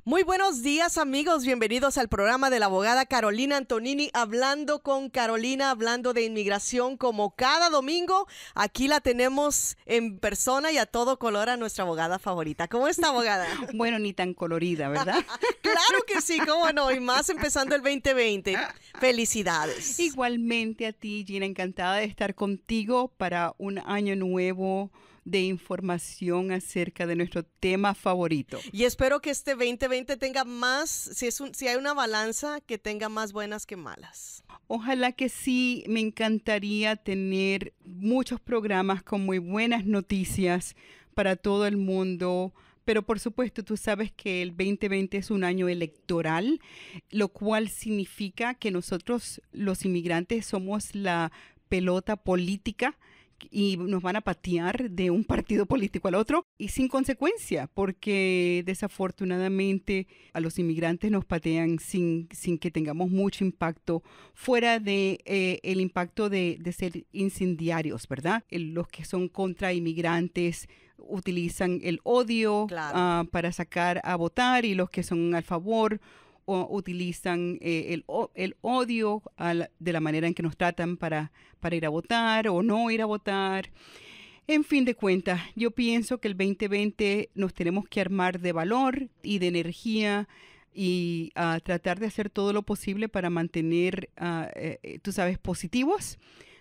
Muy buenos días, amigos. Bienvenidos al programa de la abogada Carolina Antonini, hablando con Carolina, hablando de inmigración como cada domingo. Aquí la tenemos en persona y a todo color a nuestra abogada favorita. ¿Cómo está, abogada? Bueno, ni tan colorida, ¿verdad? Claro que sí, cómo no, y más empezando el 2020. Felicidades. Igualmente a ti, Gina, encantada de estar contigo para un año nuevo de información acerca de nuestro tema favorito. Y espero que este 2020 tenga más, si hay una balanza, que tenga más buenas que malas. Ojalá que sí, me encantaría tener muchos programas con muy buenas noticias para todo el mundo. Pero por supuesto, tú sabes que el 2020 es un año electoral, lo cual significa que nosotros, los inmigrantes, somos la pelota política y nos van a patear de un partido político al otro y sin consecuencia, porque desafortunadamente a los inmigrantes nos patean sin que tengamos mucho impacto fuera de el impacto de ser incendiarios, ¿verdad? Los que son contra inmigrantes utilizan el odio, claro, para sacar a votar, y los que son a favor o utilizan el odio de la manera en que nos tratan para ir a votar o no ir a votar. En fin de cuentas, yo pienso que el 2020 nos tenemos que armar de valor y de energía y tratar de hacer todo lo posible para mantener, tú sabes, positivos,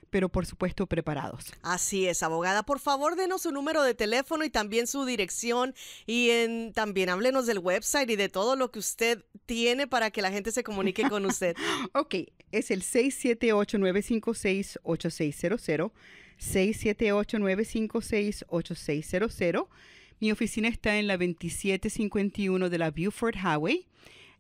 pero por supuesto preparados. Así es, abogada. Por favor, denos su número de teléfono y también su dirección, y también háblenos del website y de todo lo que usted tiene para que la gente se comunique con usted. Ok, es el 678-956-8600, 678-956-8600. Mi oficina está en la 2751 de la Buford Highway,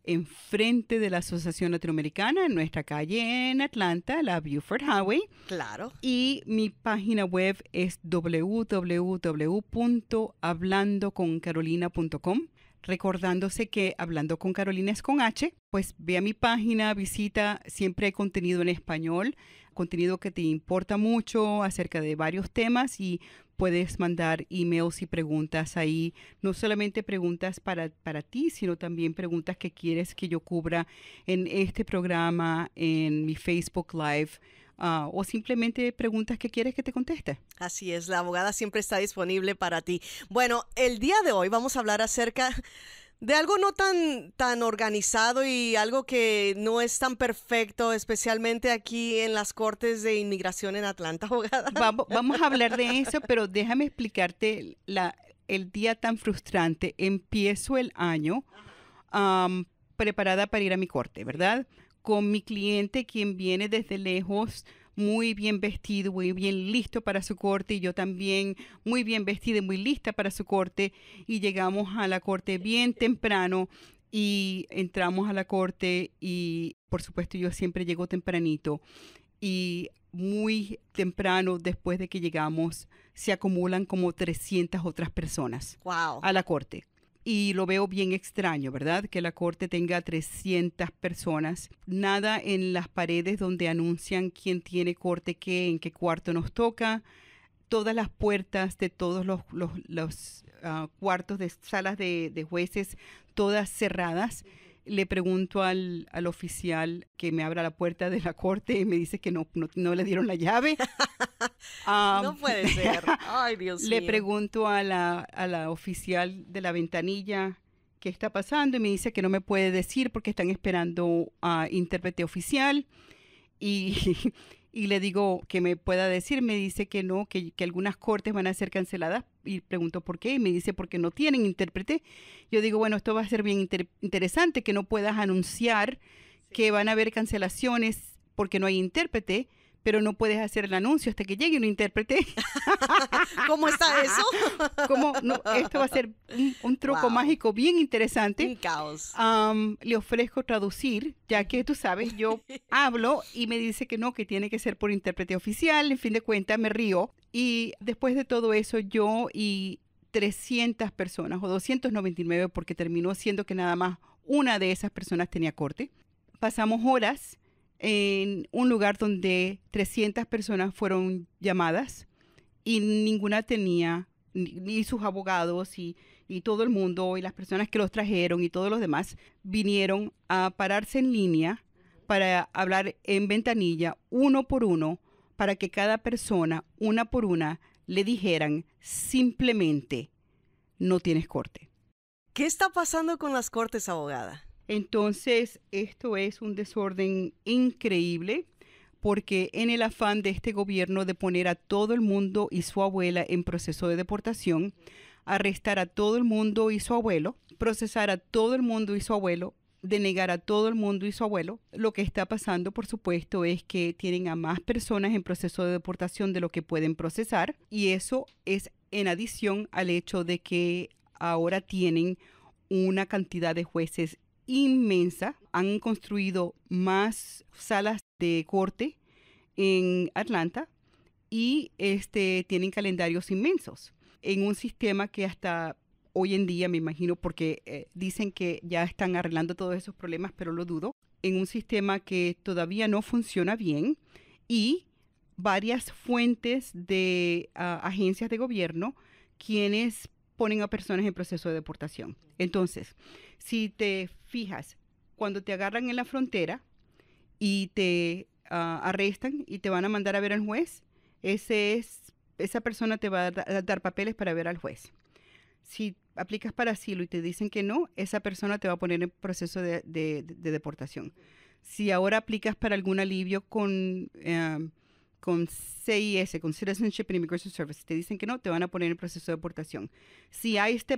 enfrente de la Asociación Latinoamericana, en nuestra calle en Atlanta, la Buford Highway. Claro. Y mi página web es www.hablandoconcarolina.com. Recordándose que Hablando con Carolina es con H, pues ve a mi página, visita, siempre hay contenido en español, contenido que te importa mucho acerca de varios temas, y puedes mandar emails y preguntas ahí, no solamente preguntas para ti, sino también preguntas que quieres que yo cubra en este programa, en mi Facebook Live, o simplemente preguntas que quieres que te conteste. Así es, la abogada siempre está disponible para ti. Bueno, el día de hoy vamos a hablar acerca de algo no tan organizado y algo que no es tan perfecto, especialmente aquí en las cortes de inmigración en Atlanta, abogada. Vamos a hablar de eso, pero déjame explicarte el día tan frustrante. Empiezo el año preparada para ir a mi corte, ¿verdad? Con mi cliente, quien viene desde lejos, muy bien vestido, muy bien listo para su corte, y yo también muy bien vestida y muy lista para su corte, y llegamos a la corte bien temprano y entramos a la corte, y por supuesto yo siempre llego tempranito, y muy temprano después de que llegamos se acumulan como 300 otras personas Wow. a la corte. Y lo veo bien extraño, ¿verdad? Que la corte tenga 300 personas. Nada en las paredes donde anuncian quién tiene corte qué, en qué cuarto nos toca. Todas las puertas de todos los cuartos de salas de jueces, todas cerradas. Le pregunto al oficial que me abra la puerta de la corte y me dice que no le dieron la llave. No puede ser. Ay, Dios mío. Le pregunto a la oficial de la ventanilla qué está pasando, y me dice que no me puede decir porque están esperando a intérprete oficial. Y le digo que me pueda decir, me dice que no, que algunas cortes van a ser canceladas, y pregunto por qué, y me dice porque no tienen intérprete. Yo digo, bueno, esto va a ser bien interesante que no puedas anunciar que van a haber cancelaciones porque no hay intérprete, pero no puedes hacer el anuncio hasta que llegue un intérprete. ¿Cómo está eso? No, esto va a ser un truco mágico bien interesante. Un caos. Le ofrezco traducir, ya que tú sabes, yo hablo y me dice que no, que tiene que ser por intérprete oficial. En fin de cuentas, me río. Y después de todo eso, yo y 300 personas, o 299, porque terminó siendo que nada más una de esas personas tenía corte, pasamos horas en un lugar donde 300 personas fueron llamadas y ninguna tenía, ni sus abogados, y y todo el mundo y las personas que los trajeron y todos los demás vinieron a pararse en línea para hablar en ventanilla uno por uno para que cada persona, una por una, le dijeran simplemente no tienes corte. ¿Qué está pasando con las cortes, abogada? Entonces, esto es un desorden increíble porque en el afán de este gobierno de poner a todo el mundo y su abuela en proceso de deportación, arrestar a todo el mundo y su abuelo, procesar a todo el mundo y su abuelo, denegar a todo el mundo y su abuelo, lo que está pasando, por supuesto, es que tienen a más personas en proceso de deportación de lo que pueden procesar, y eso es en adición al hecho de que ahora tienen una cantidad de jueces inmensa. Han construido más salas de corte en Atlanta y tienen calendarios inmensos en un sistema que hasta hoy en día, me imagino, porque dicen que ya están arreglando todos esos problemas, pero lo dudo, en un sistema que todavía no funciona bien y varias fuentes de agencias de gobierno quienes ponen a personas en proceso de deportación. Entonces, si te fijas, cuando te agarran en la frontera y te arrestan y te van a mandar a ver al juez, esa persona te va a dar papeles para ver al juez. Si aplicas para asilo y te dicen que no, esa persona te va a poner en proceso de deportación. Si ahora aplicas para algún alivio con CIS, con Citizenship and Immigration Services, te dicen que no, te van a poner en proceso de deportación. Si ICE te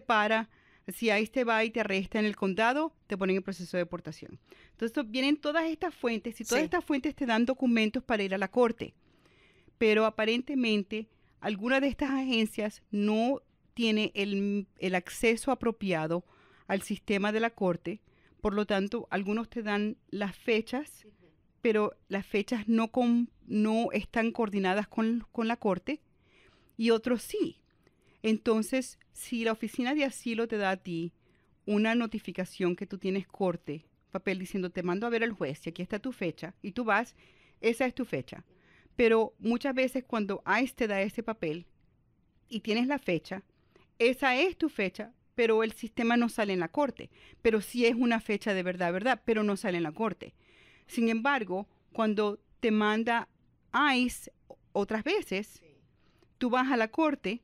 va y te arresta en el condado, te ponen en proceso de deportación. Entonces vienen todas estas fuentes y todas estas fuentes te dan documentos para ir a la corte. Pero aparentemente alguna de estas agencias no tiene el acceso apropiado al sistema de la corte. Por lo tanto, algunos te dan las fechas, pero las fechas no están coordinadas con la corte, y otros sí. Entonces, si la oficina de asilo te da a ti una notificación que tú tienes corte, papel diciendo te mando a ver al juez y aquí está tu fecha, y tú vas, esa es tu fecha. Pero muchas veces cuando ICE te da ese papel y tienes la fecha, esa es tu fecha, pero el sistema no sale en la corte. Pero sí es una fecha de verdad, pero no sale en la corte. Sin embargo, cuando te manda ICE otras veces, tú vas a la corte,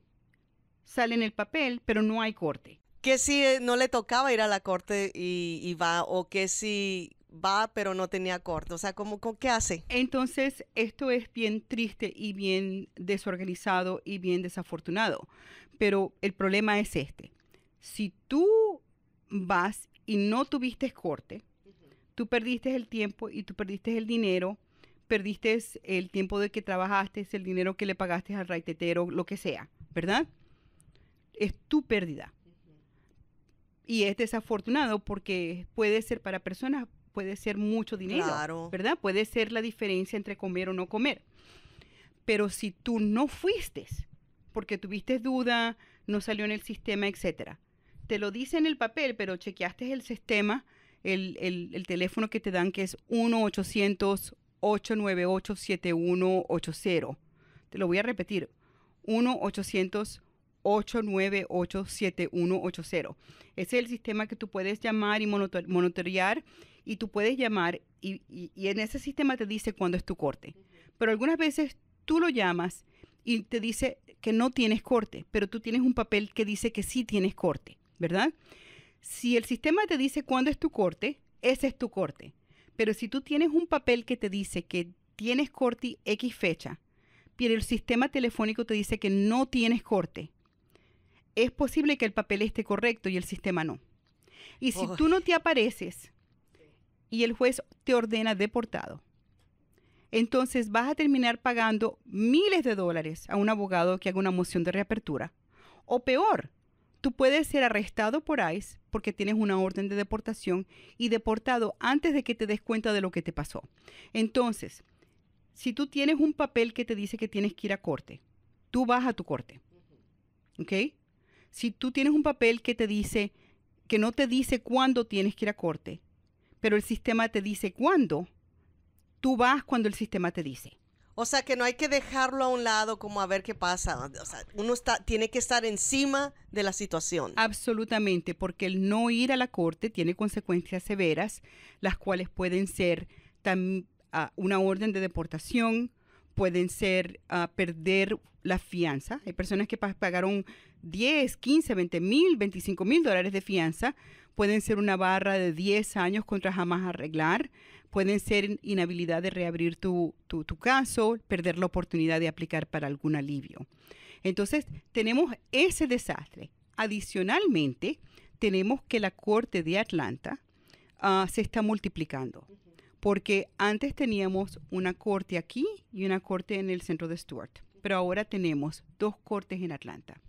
sale en el papel, pero no hay corte. ¿Que si no le tocaba ir a la corte y va? ¿O que si va pero no tenía corte? O sea, ¿qué hace? Entonces, esto es bien triste y bien desorganizado y bien desafortunado. Pero el problema es este. Si tú vas y no tuviste corte, tú perdiste el tiempo y tú perdiste el dinero, perdiste el tiempo de que trabajaste, el dinero que le pagaste al raitetero, lo que sea, ¿verdad? Es tu pérdida. Y es desafortunado porque puede ser para personas, puede ser mucho dinero, claro, ¿verdad? Puede ser la diferencia entre comer o no comer. Pero si tú no fuiste, porque tuviste duda, no salió en el sistema, etcétera, te lo dice en el papel, pero chequeaste el sistema, el teléfono que te dan, que es 1-800-898-7180. Te lo voy a repetir, 1-800-898-7180. Ese es el sistema que tú puedes llamar y monitorear, y tú puedes llamar y en ese sistema te dice cuándo es tu corte. Pero algunas veces tú lo llamas y te dice que no tienes corte, pero tú tienes un papel que dice que sí tienes corte, ¿verdad? Si el sistema te dice cuándo es tu corte, ese es tu corte. Pero si tú tienes un papel que te dice que tienes corte X fecha, pero el sistema telefónico te dice que no tienes corte, es posible que el papel esté correcto y el sistema no. Y si tú no te apareces y el juez te ordena deportado, entonces vas a terminar pagando miles de dólares a un abogado que haga una moción de reapertura. O peor, tú puedes ser arrestado por ICE porque tienes una orden de deportación y deportado antes de que te des cuenta de lo que te pasó. Entonces, si tú tienes un papel que te dice que tienes que ir a corte, tú vas a tu corte. ¿Ok? Si tú tienes un papel que te dice, que no te dice cuándo tienes que ir a corte, pero el sistema te dice cuándo, tú vas cuando el sistema te dice. O sea, que no hay que dejarlo a un lado como a ver qué pasa. O sea, uno tiene que estar encima de la situación. Absolutamente, porque el no ir a la corte tiene consecuencias severas, las cuales pueden ser una orden de deportación, pueden ser perder la fianza. Hay personas que pagaron 10, 15, 20 mil, 25 mil dólares de fianza. Pueden ser una barra de 10 años contra jamás arreglar. Pueden ser inhabilidad de reabrir tu caso, perder la oportunidad de aplicar para algún alivio. Entonces, tenemos ese desastre. Adicionalmente, tenemos que la Corte de Atlanta se está multiplicando. Porque antes teníamos una corte aquí y una corte en el centro de Stuart. Pero ahora tenemos 2 cortes en Atlanta.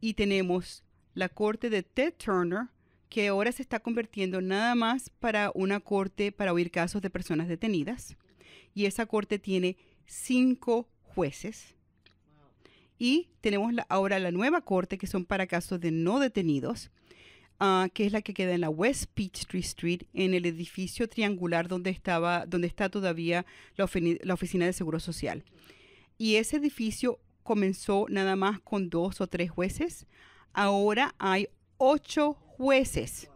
Y tenemos la corte de Ted Turner, que ahora se está convirtiendo nada más para una corte para oír casos de personas detenidas. Y esa corte tiene 5 jueces. Y tenemos ahora la nueva corte, que son para casos de no detenidos, que es la que queda en la West Peachtree Street, en el edificio triangular donde está todavía la oficina de Seguro Social. Y ese edificio comenzó nada más con 2 o 3 jueces. Ahora hay 8 jueces.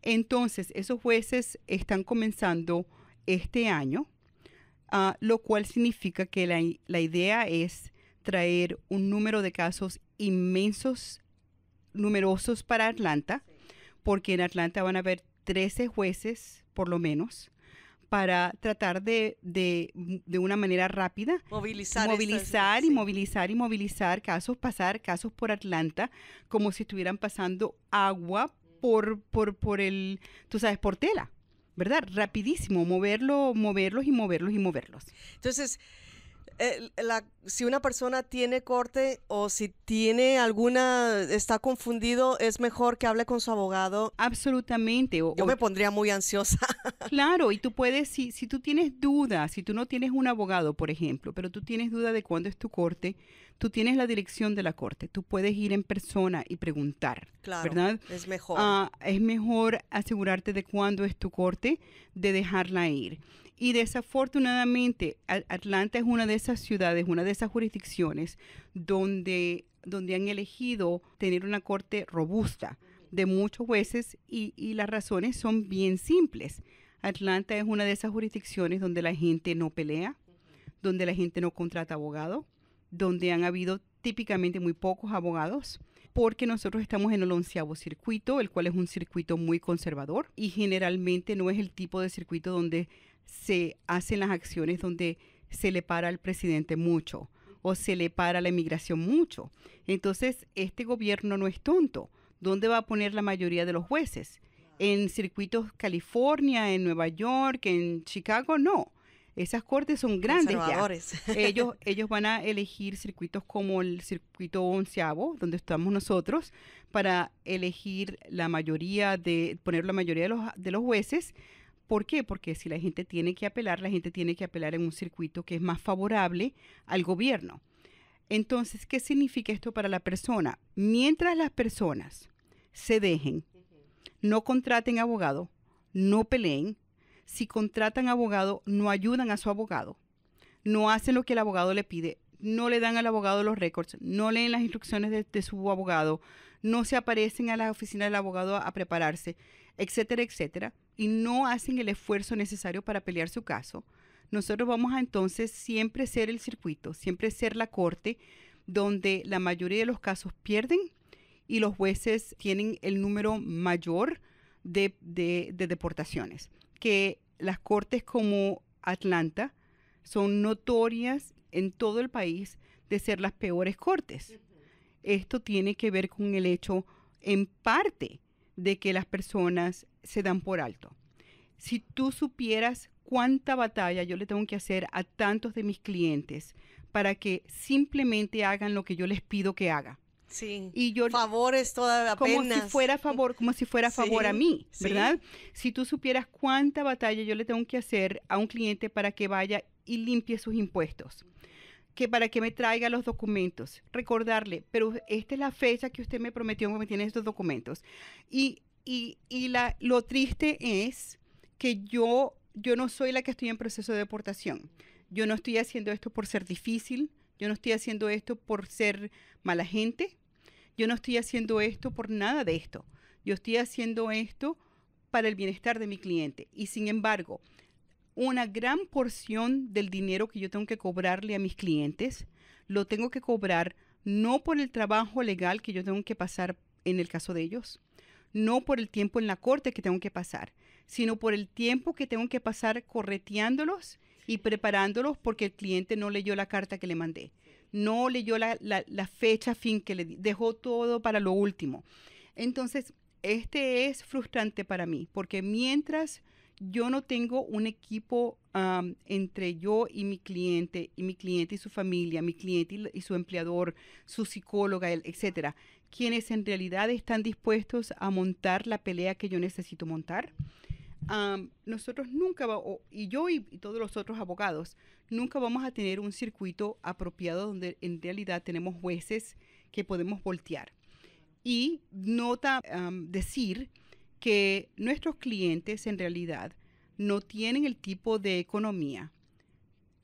Entonces, esos jueces están comenzando este año, lo cual significa que la idea es traer un número de casos numerosos para Atlanta, porque en Atlanta van a haber 13 jueces, por lo menos, para tratar de una manera rápida movilizar y movilizar casos, pasar casos por Atlanta como si estuvieran pasando agua por tela, ¿verdad? Rapidísimo, moverlos. Entonces, si una persona tiene corte o si tiene está confundido, es mejor que hable con su abogado. Absolutamente. Yo me pondría muy ansiosa. Claro, y tú puedes, si tú tienes dudas, si tú no tienes un abogado, por ejemplo, pero tú tienes duda de cuándo es tu corte, tú tienes la dirección de la corte, tú puedes ir en persona y preguntar, claro, ¿verdad? Es mejor. Es mejor asegurarte de cuándo es tu corte, de dejarla ir. Y desafortunadamente, Atlanta es una de esas ciudades, una de esas jurisdicciones donde han elegido tener una corte robusta de muchos jueces y las razones son bien simples. Atlanta es una de esas jurisdicciones donde la gente no pelea, donde la gente no contrata abogado, donde han habido típicamente muy pocos abogados, porque nosotros estamos en el 11º circuito, el cual es un circuito muy conservador y generalmente no es el tipo de circuito donde se hacen las acciones donde se le para al presidente mucho o se le para la inmigración mucho. Entonces, este gobierno no es tonto. ¿Dónde va a poner la mayoría de los jueces? ¿En circuitos California, en Nueva York, en Chicago? No. Esas cortes son grandes ya. Ellos van a elegir circuitos como el circuito 11º, donde estamos nosotros, para elegir poner la mayoría de los jueces. ¿Por qué? Porque si la gente tiene que apelar, la gente tiene que apelar en un circuito que es más favorable al gobierno. Entonces, ¿qué significa esto para la persona? Mientras las personas se dejen, no contraten abogado, no peleen. Si contratan abogado, no ayudan a su abogado, no hacen lo que el abogado le pide, no le dan al abogado los récords, no leen las instrucciones de su abogado, no se aparecen a la oficina del abogado a prepararse, etcétera, etcétera, y no hacen el esfuerzo necesario para pelear su caso, nosotros vamos a entonces siempre ser el circuito, siempre ser la corte donde la mayoría de los casos pierden y los jueces tienen el número mayor de deportaciones. Que las cortes como Atlanta son notorias en todo el país de ser las peores cortes. Esto tiene que ver con el hecho, en parte, de que las personas se dan por alto. Si tú supieras cuánta batalla yo le tengo que hacer a tantos de mis clientes para que simplemente hagan lo que yo les pido que haga. Sí, y yo, favores todavía apenas. Como si fuera favor a mí, ¿verdad? Sí. Si tú supieras cuánta batalla yo le tengo que hacer a un cliente para que vaya y limpie sus impuestos, que para que me traiga los documentos, recordarle, pero esta es la fecha que usted me prometió que me tiene estos documentos. Lo triste es que yo no soy la que estoy en proceso de deportación. Yo no estoy haciendo esto por ser difícil. Yo no estoy haciendo esto por ser mala gente. Yo no estoy haciendo esto por nada de esto. Yo estoy haciendo esto para el bienestar de mi cliente. Y sin embargo, una gran porción del dinero que yo tengo que cobrarle a mis clientes, lo tengo que cobrar no por el trabajo legal que yo tengo que pasar en el caso de ellos, no por el tiempo en la corte que tengo que pasar, sino por el tiempo que tengo que pasar correteándolos y preparándolos porque el cliente no leyó la carta que le mandé, no leyó la fecha fin que le di, dejó todo para lo último. Entonces, este es frustrante para mí porque mientras yo no tengo un equipo entre yo y mi cliente y su familia, mi cliente y su empleador, su psicóloga, etcétera, quienes en realidad están dispuestos a montar la pelea que yo necesito montar. Nosotros nunca, y yo y todos los otros abogados, nunca vamos a tener un circuito apropiado donde en realidad tenemos jueces que podemos voltear. Y nota decir que nuestros clientes en realidad no tienen el tipo de economía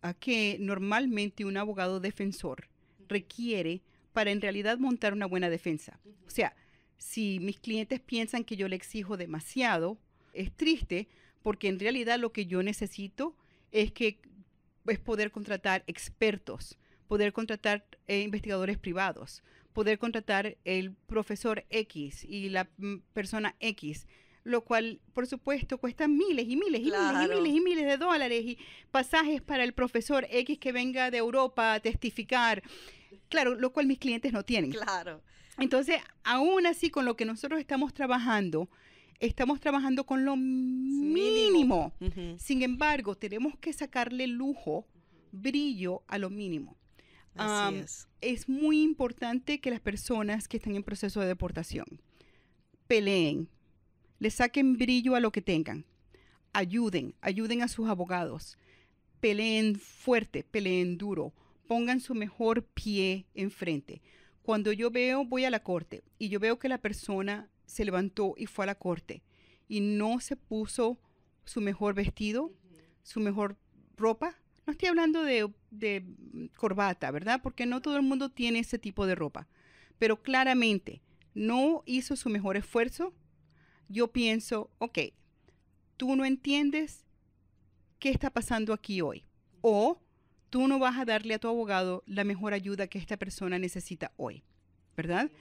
a que normalmente un abogado defensor requiere para en realidad montar una buena defensa. O sea, si mis clientes piensan que yo le exijo demasiado, es triste porque en realidad lo que yo necesito es poder contratar expertos, poder contratar investigadores privados, poder contratar el profesor X y la persona X, lo cual, por supuesto, cuesta miles y miles y Claro. miles y miles y miles de dólares y pasajes para el profesor X que venga de Europa a testificar. Claro, lo cual mis clientes no tienen. Claro. Entonces, aún así, con lo que nosotros estamos trabajando con lo mínimo. Ujú. Sin embargo, tenemos que sacarle lujo, brillo a lo mínimo. Así es. Es muy importante que las personas que están en proceso de deportación peleen, le saquen brillo a lo que tengan, ayuden a sus abogados, peleen fuerte, peleen duro, pongan su mejor pie enfrente. Cuando voy a la corte y yo veo que la persona se levantó y fue a la corte y no se puso su mejor vestido, su mejor ropa, no estoy hablando de corbata, ¿verdad? Porque no todo el mundo tiene ese tipo de ropa, pero claramente no hizo su mejor esfuerzo. Yo pienso, ok, tú no entiendes qué está pasando aquí hoy. O tú no vas a darle a tu abogado la mejor ayuda que esta persona necesita hoy, ¿verdad?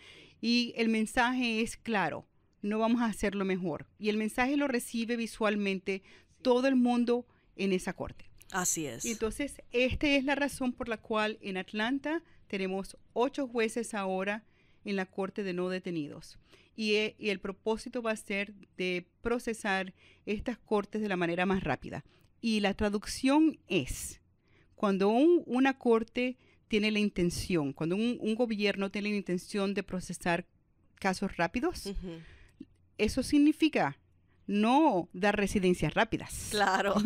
Y el mensaje es claro, no vamos a hacerlo mejor. Y el mensaje lo recibe visualmente todo el mundo en esa corte. Así es. Y entonces, esta es la razón por la cual en Atlanta tenemos 8 jueces ahora en la corte de no detenidos. Y el propósito va a ser de procesar estas cortes de la manera más rápida. Y la traducción es, cuando una corte tiene la intención, cuando un gobierno tiene la intención de procesar casos rápidos, Ujú. eso significa no dar residencias rápidas. Claro.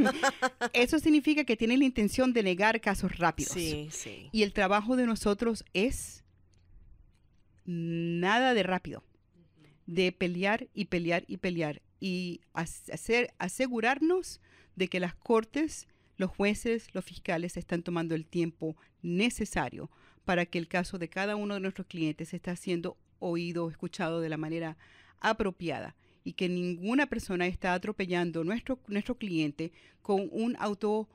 Eso significa que tiene la intención de negar casos rápidos. Sí, sí. Y el trabajo de nosotros es nada de rápido, de pelear y pelear y pelear y asegurarnos de que las cortes, los jueces, los fiscales están tomando el tiempo necesario para que el caso de cada uno de nuestros clientes esté siendo oído, escuchado de la manera apropiada y que ninguna persona está atropellando nuestro cliente con un auto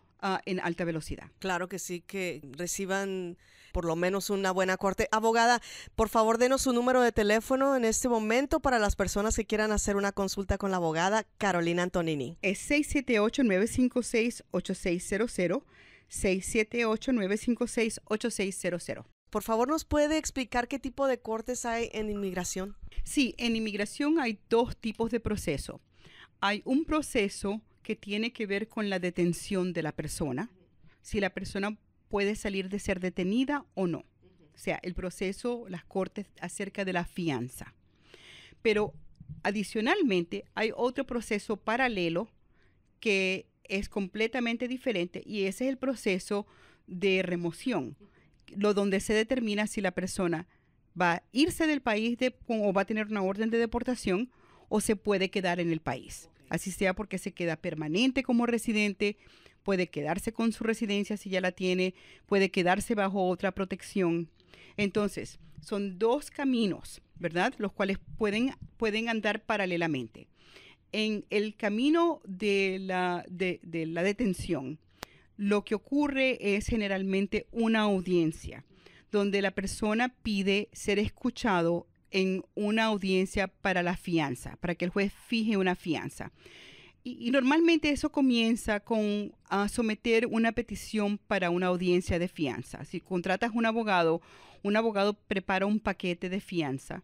en alta velocidad. Claro que sí, que reciban por lo menos una buena corte. Abogada, por favor, denos su número de teléfono en este momento para las personas que quieran hacer una consulta con la abogada Carolina Antonini. Es 678-956-8600, 678-956-8600. Por favor, ¿nos puede explicar qué tipo de cortes hay en inmigración? Sí, en inmigración hay 2 tipos de proceso. Hay un proceso que tiene que ver con la detención de la persona, si la persona puede salir de ser detenida o no. O sea, el proceso, las cortes acerca de la fianza. Pero adicionalmente hay otro proceso paralelo que es completamente diferente y ese es el proceso de remoción, donde se determina si la persona va a irse del país o va a tener una orden de deportación o se puede quedar en el país. así sea porque se queda permanente como residente, puede quedarse con su residencia si ya la tiene, puede quedarse bajo otra protección. Entonces, son dos caminos, ¿verdad? Los cuales pueden andar paralelamente. En el camino de la detención, lo que ocurre es generalmente una audiencia, donde la persona pide ser escuchado en una audiencia para la fianza, para que el juez fije una fianza. Y normalmente eso comienza con someter una petición para una audiencia de fianza. Si contratas un abogado prepara un paquete de fianza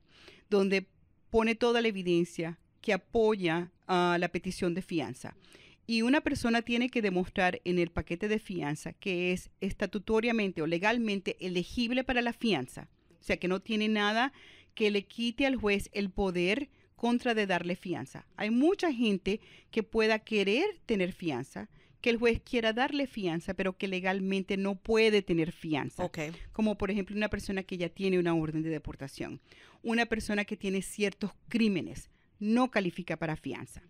donde pone toda la evidencia que apoya la petición de fianza. Y una persona tiene que demostrar en el paquete de fianza que es estatutoriamente o legalmente elegible para la fianza. O sea, que no tiene nada que le quite al juez el poder contra de darle fianza. Hay mucha gente que pueda querer tener fianza, que el juez quiera darle fianza, pero que legalmente no puede tener fianza. Okay. Como por ejemplo una persona que ya tiene una orden de deportación. Una persona que tiene ciertos crímenes no califica para fianza.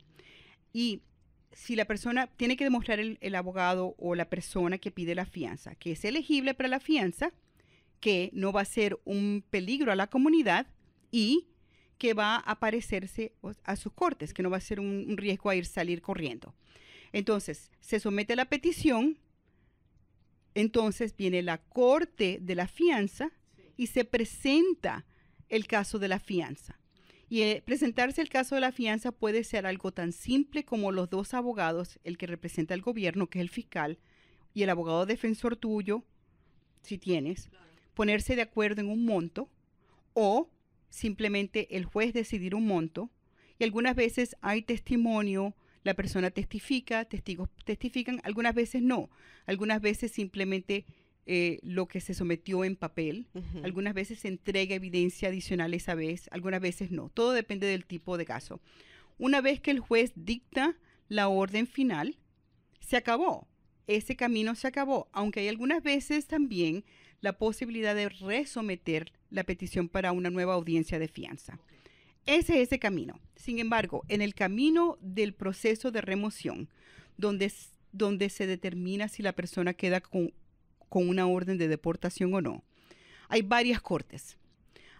Y si la persona tiene que demostrar el abogado o la persona que pide la fianza, que es elegible para la fianza, que no va a ser un peligro a la comunidad y que va a parecerse a sus cortes, que no va a ser un riesgo a salir corriendo. Entonces, se somete a la petición, entonces viene la corte de la fianza y se presenta el caso de la fianza. Y presentarse el caso de la fianza puede ser algo tan simple como los dos abogados, el que representa al gobierno, que es el fiscal, y el abogado defensor tuyo, si tienes, ponerse de acuerdo en un monto, o simplemente el juez decidir un monto. Y algunas veces hay testimonio, la persona testifica, testigos testifican, algunas veces no. Algunas veces simplemente lo que se sometió en papel, algunas veces se entrega evidencia adicional esa vez, algunas veces no. Todo depende del tipo de caso. Una vez que el juez dicta la orden final, se acabó. Ese camino se acabó, aunque hay algunas veces también la posibilidad de resometer la petición para una nueva audiencia de fianza. Ese es ese camino. Sin embargo, en el camino del proceso de remoción, donde se determina si la persona queda con una orden de deportación o no, hay varias cortes.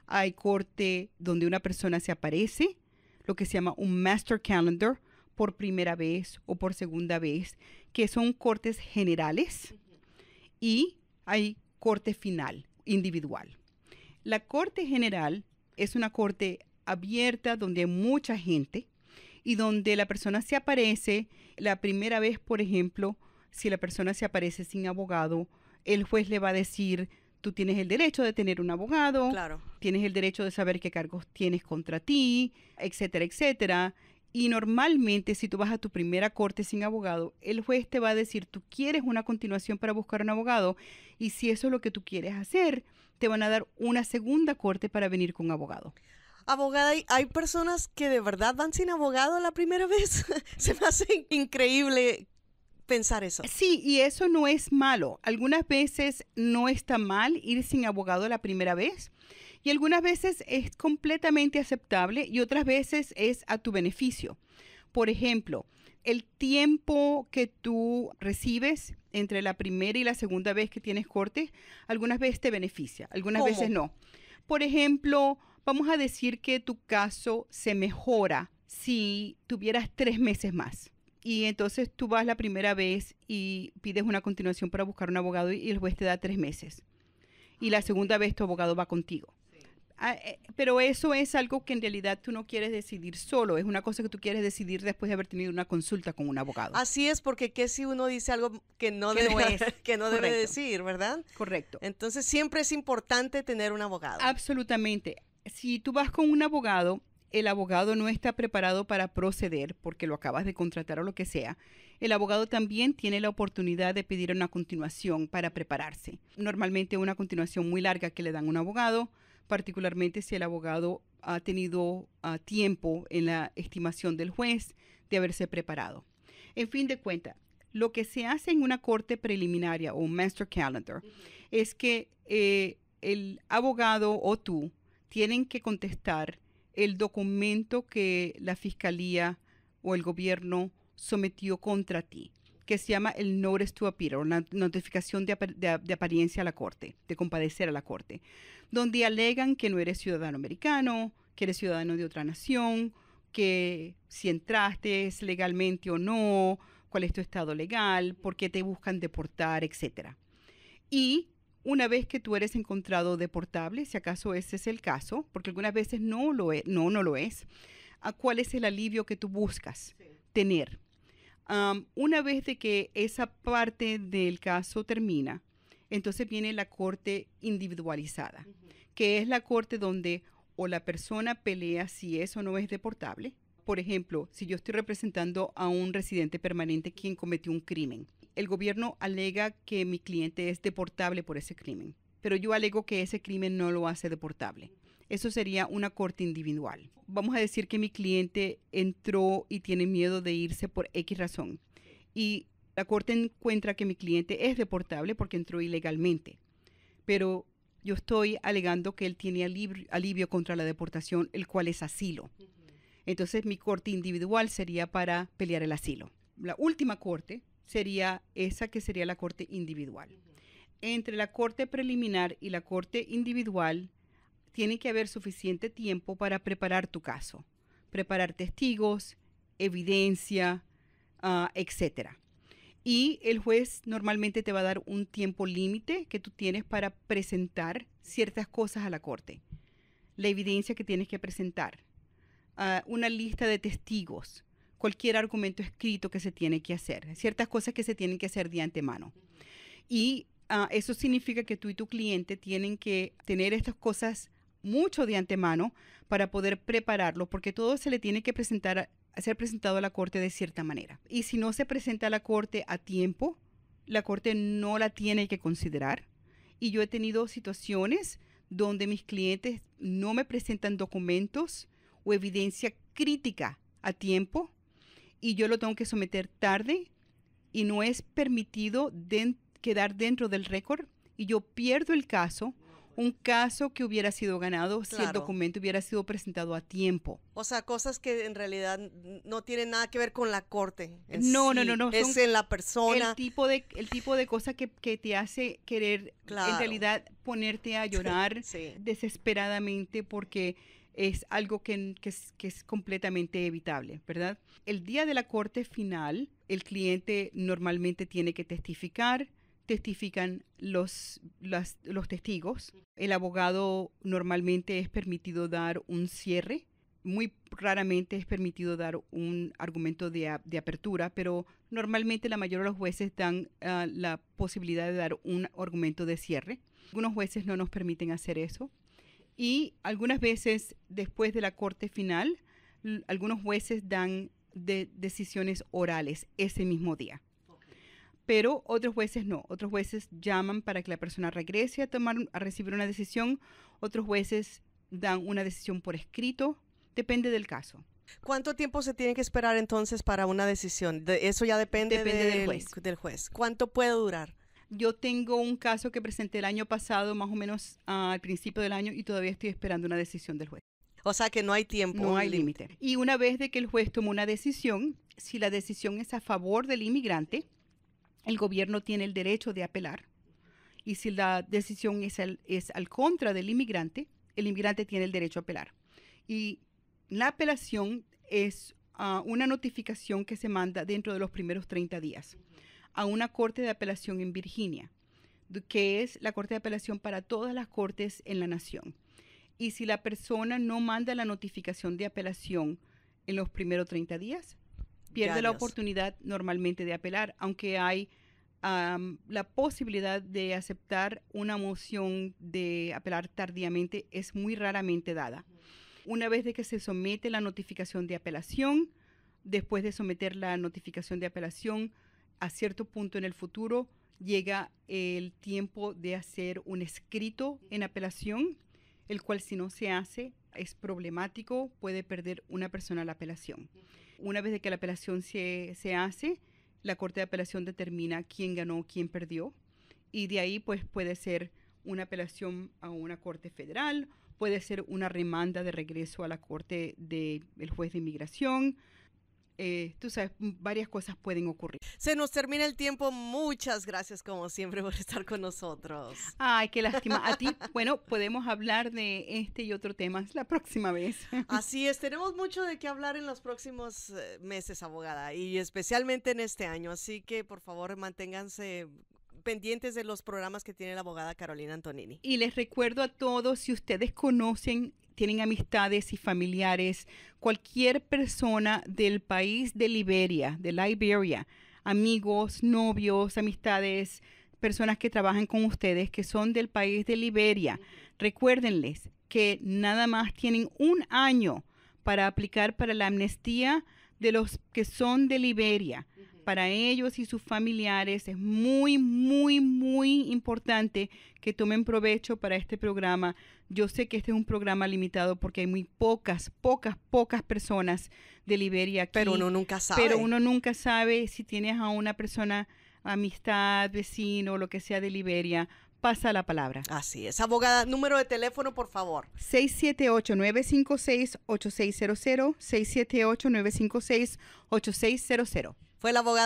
Hay corte donde una persona se aparece, lo que se llama un master calendar, por primera vez o por segunda vez, que son cortes generales, y hay corte final, individual. La corte general es una corte abierta donde hay mucha gente y donde la persona se aparece la primera vez. Por ejemplo, si la persona se aparece sin abogado, el juez le va a decir: tú tienes el derecho de tener un abogado, Claro. tienes el derecho de saber qué cargos tienes contra ti, etcétera, etcétera. Y normalmente, si tú vas a tu primera corte sin abogado, el juez te va a decir: tú quieres una continuación para buscar un abogado, y si eso es lo que tú quieres hacer, te van a dar una segunda corte para venir con un abogado. Abogada, hay personas que de verdad van sin abogado la primera vez. Se me hace increíble pensar eso. Sí, y eso no es malo. Algunas veces no está mal ir sin abogado la primera vez, y algunas veces es completamente aceptable y otras veces es a tu beneficio. Por ejemplo, el tiempo que tú recibes entre la primera y la segunda vez que tienes corte, algunas veces te beneficia, algunas ¿Cómo? veces no. Por ejemplo, vamos a decir que tu caso se mejora si tuvieras 3 meses más. Y entonces tú vas la primera vez y pides una continuación para buscar un abogado y el juez te da 3 meses. Y la segunda vez tu abogado va contigo. Pero eso es algo que en realidad tú no quieres decidir solo. Es una cosa que tú quieres decidir después de haber tenido una consulta con un abogado. Así es, porque ¿qué si uno dice algo que no debe decir, verdad? Correcto. Entonces siempre es importante tener un abogado. Absolutamente. Si tú vas con un abogado, el abogado no está preparado para proceder porque lo acabas de contratar o lo que sea. El abogado también tiene la oportunidad de pedir una continuación para prepararse. Normalmente una continuación muy larga que le dan a un abogado, particularmente si el abogado ha tenido tiempo en la estimación del juez de haberse preparado. En fin de cuentas, lo que se hace en una corte preliminaria o un master calendar es que el abogado o tú tienen que contestar el documento que la fiscalía o el gobierno sometió contra ti, que se llama el Notice to Appear, o la notificación de apariencia a la corte, de comparecer a la corte, donde alegan que no eres ciudadano americano, que eres ciudadano de otra nación, que si entraste legalmente o no, cuál es tu estado legal, por qué te buscan deportar, etcétera. Y una vez que tú eres encontrado deportable, si acaso ese es el caso, porque algunas veces no lo es, no lo es, ¿cuál es el alivio que tú buscas tener? Una vez de que esa parte del caso termina, entonces viene la corte individualizada, que es la corte donde o la persona pelea si es o no es deportable. Por ejemplo, si yo estoy representando a un residente permanente quien cometió un crimen, el gobierno alega que mi cliente es deportable por ese crimen, pero yo alego que ese crimen no lo hace deportable. Eso sería una corte individual. Vamos a decir que mi cliente entró y tiene miedo de irse por X razón. Y la corte encuentra que mi cliente es deportable porque entró ilegalmente. Pero yo estoy alegando que él tiene alivio contra la deportación, el cual es asilo. Entonces mi corte individual sería para pelear el asilo. La última corte sería esa que sería la corte individual. Entre la corte preliminar y la corte individual, tiene que haber suficiente tiempo para preparar tu caso, preparar testigos, evidencia, etcétera. Y el juez normalmente te va a dar un tiempo límite que tú tienes para presentar ciertas cosas a la corte. La evidencia que tienes que presentar, una lista de testigos, cualquier argumento escrito que se tiene que hacer, ciertas cosas que se tienen que hacer de antemano. Y eso significa que tú y tu cliente tienen que tener estas cosas mucho de antemano para poder prepararlo, porque todo se le tiene que ser presentado a la corte de cierta manera. Y si no se presenta a la corte a tiempo, la corte no la tiene que considerar. Y yo he tenido situaciones donde mis clientes no me presentan documentos o evidencia crítica a tiempo y yo lo tengo que someter tarde y no es permitido quedar dentro del récord y yo pierdo el caso. Un caso que hubiera sido ganado si el documento hubiera sido presentado a tiempo. O sea, cosas que en realidad no tienen nada que ver con la corte. No. Es en la persona. El tipo de cosa que te hace querer en realidad ponerte a llorar desesperadamente porque es algo que es completamente evitable, ¿verdad? El día de la corte final, el cliente normalmente tiene que testifican los testigos. El abogado normalmente es permitido dar un cierre. Muy raramente es permitido dar un argumento de apertura, pero normalmente la mayoría de los jueces dan la posibilidad de dar un argumento de cierre. Algunos jueces no nos permiten hacer eso. Y algunas veces, después de la corte final, algunos jueces dan decisiones orales ese mismo día. Pero otros jueces no. Otros jueces llaman para que la persona regrese a recibir una decisión. Otros jueces dan una decisión por escrito. Depende del caso. ¿Cuánto tiempo se tiene que esperar entonces para una decisión? Eso ya depende del juez. ¿Cuánto puede durar? Yo tengo un caso que presenté el año pasado, más o menos al principio del año, y todavía estoy esperando una decisión del juez. O sea que no hay tiempo. No hay límite. Y una vez de que el juez tomó una decisión, si la decisión es a favor del inmigrante, el gobierno tiene el derecho de apelar. Y si la decisión es al contra del inmigrante, el inmigrante tiene el derecho a apelar. Y la apelación es una notificación que se manda dentro de los primeros 30 días a una corte de apelación en Virginia, que es la corte de apelación para todas las cortes en la nación. Y si la persona no manda la notificación de apelación en los primeros 30 días, pierde la oportunidad normalmente de apelar, aunque hay la posibilidad de aceptar una moción de apelar tardíamente, es muy raramente dada. Una vez de que se somete la notificación de apelación, después de someter la notificación de apelación, a cierto punto en el futuro llega el tiempo de hacer un escrito en apelación, el cual si no se hace es problemático, puede perder una persona la apelación. Una vez de que la apelación se hace, la Corte de Apelación determina quién ganó, quién perdió, y de ahí pues puede ser una apelación a una corte federal, puede ser una remanda de regreso a la corte del juez de inmigración. tú sabes, varias cosas pueden ocurrir. Se nos termina el tiempo. Muchas gracias, como siempre, por estar con nosotros. Ay, qué lástima. A ti, bueno, podemos hablar de este y otro tema la próxima vez. Así es, tenemos mucho de qué hablar en los próximos meses, abogada, y especialmente en este año. Así que, por favor, manténganse pendientes de los programas que tiene la abogada Carolina Antonini. Y les recuerdo a todos, si ustedes conocen, tienen amistades y familiares, cualquier persona del país de Liberia, amigos, novios, amistades, personas que trabajan con ustedes que son del país de Liberia, recuérdenles que nada más tienen un año para aplicar para la amnistía de los que son de Liberia. Para ellos y sus familiares es muy, muy, muy importante que tomen provecho para este programa. Yo sé que este es un programa limitado porque hay muy pocas personas de Liberia aquí. Pero uno nunca sabe. Pero uno nunca sabe si tienes a una persona, amistad, vecino, lo que sea de Liberia. Pasa la palabra. Así es. Abogada, número de teléfono, por favor. 678-956-8600, 678-956-8600. Fue la abogada